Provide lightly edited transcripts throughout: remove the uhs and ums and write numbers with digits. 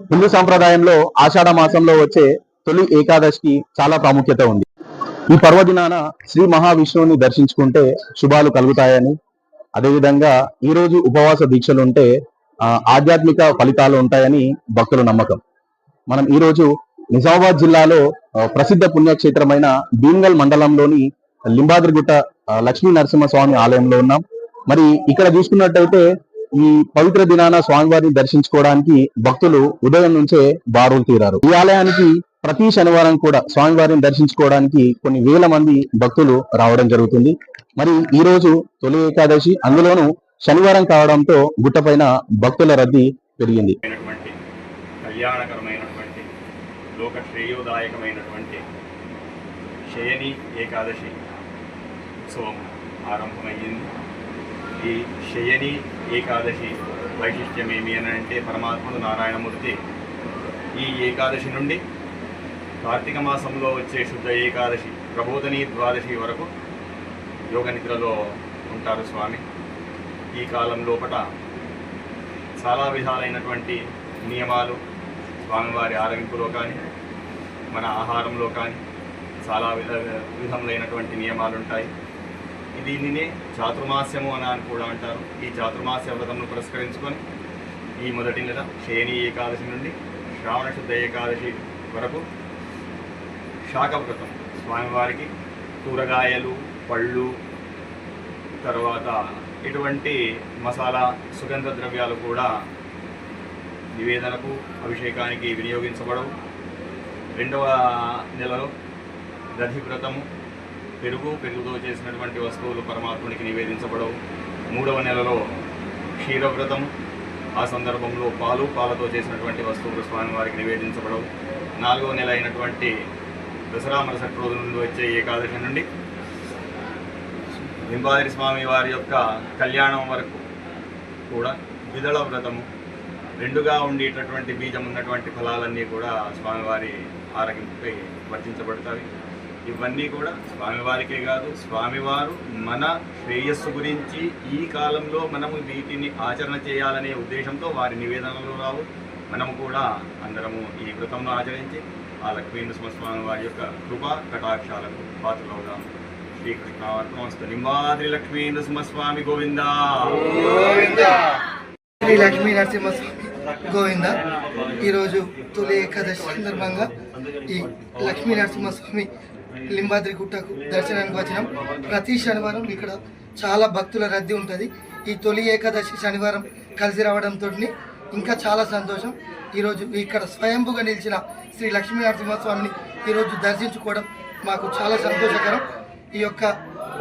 హిందూ సాంప్రదాయంలో ఆషాఢ మాసంలో వచ్చే తొలి ఏకాదశికి చాలా ప్రాముఖ్యత ఉంది. ఈ పర్వదినాన శ్రీ మహావిష్ణువుని దర్శించుకుంటే శుభాలు కలుగుతాయని, అదేవిధంగా ఈ రోజు ఉపవాస దీక్షలు ఉంటే ఆధ్యాత్మిక ఫలితాలు ఉంటాయని భక్తుల నమ్మకం. మనం ఈ రోజు నిజామాబాద్ జిల్లాలో ప్రసిద్ధ పుణ్యక్షేత్రమైన భీమ్గల్ మండలంలోని లింబాద్రిగుట్ట లక్ష్మీ నరసింహస్వామి ఆలయంలో ఉన్నాం. మరి ఇక్కడ చూసుకున్నట్టయితే ఈ పవిత్ర దినాన స్వామివారిని దర్శించుకోవడానికి భక్తులు ఉదయం నుంచే బారులు తీరారు. ఈ ఆలయానికి ప్రతి శనివారం కూడా స్వామివారిని దర్శించుకోవడానికి కొన్ని వేల మంది భక్తులు రావడం జరుగుతుంది. మరి ఈ రోజు తొలి ఏకాదశి, అందులోనూ శనివారం కావడంతో గుట్టపైన భక్తుల రద్దీ పెరిగింది. కళ్యాణకరమైనటువంటి లోక శ్రేయోదాయకమైనటువంటి శయని ఏకాదశి ఉత్సవం ఆరంభమయ్యింది. ఈ శయని ఏకాదశి వైశిష్ట్యం ఏమి అని అంటే, పరమాత్ముడు నారాయణమూర్తి ఈ ఏకాదశి నుండి కార్తీక మాసంలో వచ్చే శుద్ధ ఏకాదశి ప్రబోధని ద్వాదశి వరకు యోగ నిద్రలో ఉంటారు స్వామి. ఈ కాలం లోపల చాలా విధాలైనటువంటి నియమాలు స్వామివారి ఆరగింపులో కానీ మన ఆహారంలో కానీ చాలా విధములైనటువంటి నియమాలు ఉంటాయి. దీనినే చాతుర్మాస్యము అని కూడా అంటారు. ఈ చాతుర్మాస్య వ్రతంను పురస్కరించుకొని ఈ మొదటి నెల శయని ఏకాదశి నుండి శ్రావణ శుద్ధ ఏకాదశి వరకు శాఖ వ్రతం స్వామివారికి కూరగాయలు, పళ్ళు, తర్వాత ఇటువంటి మసాలా సుగంధ ద్రవ్యాలు కూడా నివేదనకు, అభిషేకానికి వినియోగించబడవు. రెండవ నెలలో దధి వ్రతము, పెరుగుతో చేసినటువంటి వస్తువులు పరమాత్మునికి నివేదించబడవు. మూడవ నెలలో క్షీరవ్రతము, ఆ సందర్భంలో పాలతో చేసినటువంటి వస్తువులు స్వామివారికి నివేదించబడవు. నాలుగవ నెల అయినటువంటి దసరా మరుసటి రోజు నుండి వచ్చే ఏకాదశి నుండి లింబాద్రి స్వామి వారి యొక్క కళ్యాణం వరకు కూడా ద్విదళ వ్రతము, రెండుగా ఉండేటటువంటి బీజం ఉన్నటువంటి ఫలాలన్నీ కూడా స్వామివారి ఆరగింపుపై వర్తించబడతాయి. ఇవన్నీ కూడా స్వామివారికే కాదు, స్వామివారు మన శ్రేయస్సు గురించి ఈ కాలంలో మనము వీటిని ఆచరణ చేయాలనే ఉద్దేశంతో వారి నివేదనలు రావు. మనము కూడా అందరము ఈ వ్రతంను ఆచరించి ఆ లక్ష్మీ నరసింహస్వామి వారి యొక్క కృపా కటాక్షాలకు పాత్రలవుదాం. శ్రీకృష్ణార్పణమస్తు. లింబాద్రి లక్ష్మీ నరసింహస్వామి గోవింద. శ్రీ లక్ష్మీ నరసింహస్వామి గోవింద. ఈరోజు తొలి ఏకాదశి సందర్భంగా ఈ లక్ష్మీ నరసింహస్వామి లింబాద్రి గుట్టకు దర్శనానికి వచ్చినాం. ప్రతి శనివారం ఇక్కడ చాలా భక్తుల రద్దీ ఉంటుంది. ఈ తొలి ఏకాదశి శనివారం కలిసి రావడంతో ఇంకా చాలా సంతోషం. ఈరోజు ఇక్కడ స్వయంభుగా నిలిచిన శ్రీ లక్ష్మీ నరసింహస్వామిని ఈరోజు దర్శించుకోవడం మాకు చాలా సంతోషకరం. ఈ యొక్క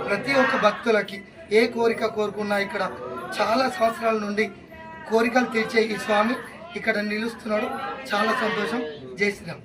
ప్రతి ఒక్క భక్తులకి ఏ కోరిక కోరుకున్నా ఇక్కడ చాలా సంవత్సరాల నుండి కోరికలు తీర్చే ఈ స్వామి ఇక్కడ నిలుస్తున్నాడు. చాలా సంతోషం. జై శ్రీరామ్.